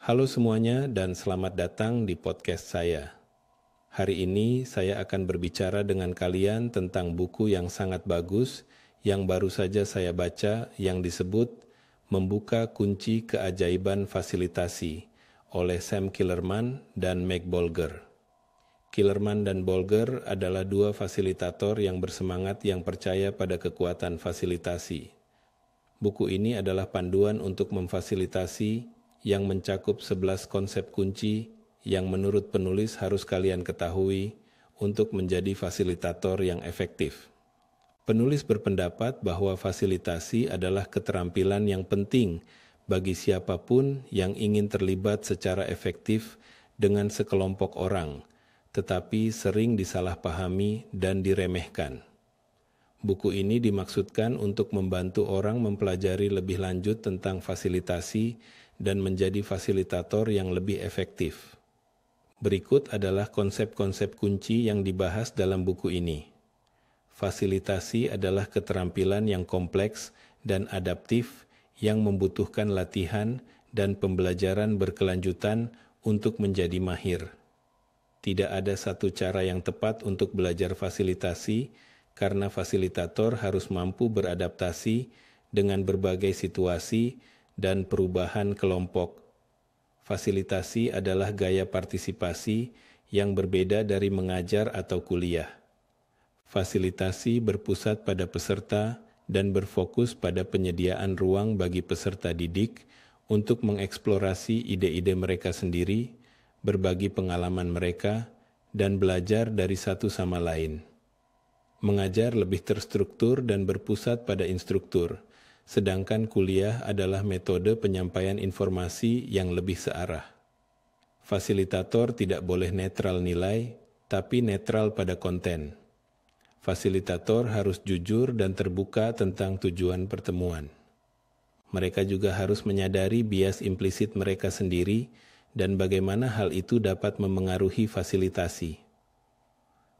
Halo semuanya dan selamat datang di podcast saya. Hari ini saya akan berbicara dengan kalian tentang buku yang sangat bagus yang baru saja saya baca yang disebut Membuka Kunci Keajaiban Fasilitasi oleh Sam Killerman dan Meg Bolger. Killerman dan Bolger adalah dua fasilitator yang bersemangat yang percaya pada kekuatan fasilitasi. Buku ini adalah panduan untuk memfasilitasi yang mencakup 11 konsep kunci yang menurut penulis harus kalian ketahui untuk menjadi fasilitator yang efektif. Penulis berpendapat bahwa fasilitasi adalah keterampilan yang penting bagi siapapun yang ingin terlibat secara efektif dengan sekelompok orang, tetapi sering disalahpahami dan diremehkan. Buku ini dimaksudkan untuk membantu orang mempelajari lebih lanjut tentang fasilitasi dan menjadi fasilitator yang lebih efektif. Berikut adalah konsep-konsep kunci yang dibahas dalam buku ini. Fasilitasi adalah keterampilan yang kompleks dan adaptif yang membutuhkan latihan dan pembelajaran berkelanjutan untuk menjadi mahir. Tidak ada satu cara yang tepat untuk belajar fasilitasi, karena fasilitator harus mampu beradaptasi dengan berbagai situasi dan perubahan kelompok. Fasilitasi adalah gaya partisipasi yang berbeda dari mengajar atau kuliah. Fasilitasi berpusat pada peserta dan berfokus pada penyediaan ruang bagi peserta didik untuk mengeksplorasi ide-ide mereka sendiri, berbagi pengalaman mereka, dan belajar dari satu sama lain. Mengajar lebih terstruktur dan berpusat pada instruktur, sedangkan kuliah adalah metode penyampaian informasi yang lebih searah. Fasilitator tidak boleh netral nilai, tapi netral pada konten. Fasilitator harus jujur dan terbuka tentang tujuan pertemuan. Mereka juga harus menyadari bias implisit mereka sendiri dan bagaimana hal itu dapat memengaruhi fasilitasi.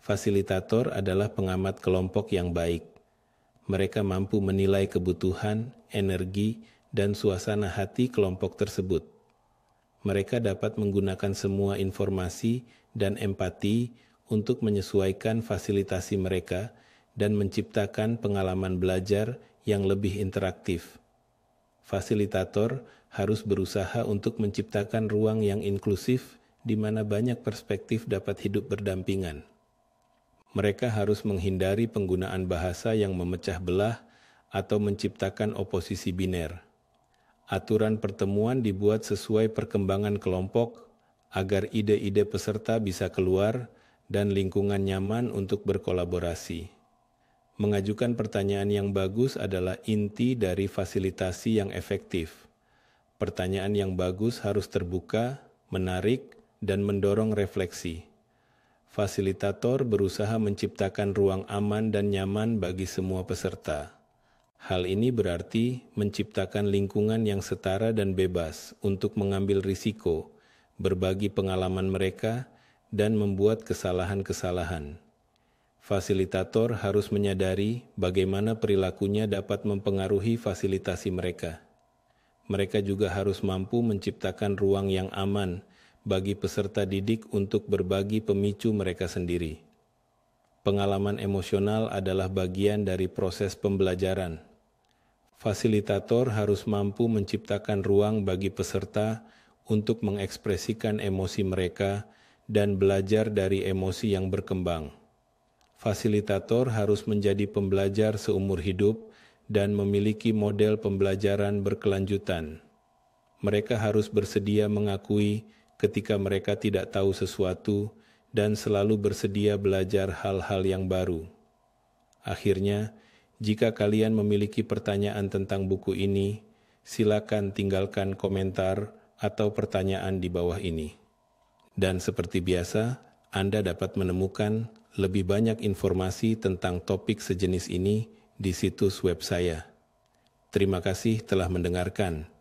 Fasilitator adalah pengamat kelompok yang baik. Mereka mampu menilai kebutuhan, energi, dan suasana hati kelompok tersebut. Mereka dapat menggunakan semua informasi dan empati untuk menyesuaikan fasilitasi mereka dan menciptakan pengalaman belajar yang lebih interaktif. Fasilitator harus berusaha untuk menciptakan ruang yang inklusif di mana banyak perspektif dapat hidup berdampingan. Mereka harus menghindari penggunaan bahasa yang memecah belah atau menciptakan oposisi biner. Aturan pertemuan dibuat sesuai perkembangan kelompok agar ide-ide peserta bisa keluar dan lingkungan nyaman untuk berkolaborasi. Mengajukan pertanyaan yang bagus adalah inti dari fasilitasi yang efektif. Pertanyaan yang bagus harus terbuka, menarik, dan mendorong refleksi. Fasilitator berusaha menciptakan ruang aman dan nyaman bagi semua peserta. Hal ini berarti menciptakan lingkungan yang setara dan bebas untuk mengambil risiko, berbagi pengalaman mereka, dan membuat kesalahan-kesalahan. Fasilitator harus menyadari bagaimana perilakunya dapat mempengaruhi fasilitasi mereka. Mereka juga harus mampu menciptakan ruang yang aman bagi peserta didik untuk berbagi pemicu mereka sendiri. Pengalaman emosional adalah bagian dari proses pembelajaran. Fasilitator harus mampu menciptakan ruang bagi peserta untuk mengekspresikan emosi mereka dan belajar dari emosi yang berkembang. Fasilitator harus menjadi pembelajar seumur hidup dan memiliki model pembelajaran berkelanjutan. Mereka harus bersedia mengakui ketika mereka tidak tahu sesuatu dan selalu bersedia belajar hal-hal yang baru. Akhirnya, jika kalian memiliki pertanyaan tentang buku ini, silakan tinggalkan komentar atau pertanyaan di bawah ini. Dan seperti biasa, Anda dapat menemukan lebih banyak informasi tentang topik sejenis ini di situs web saya. Terima kasih telah mendengarkan.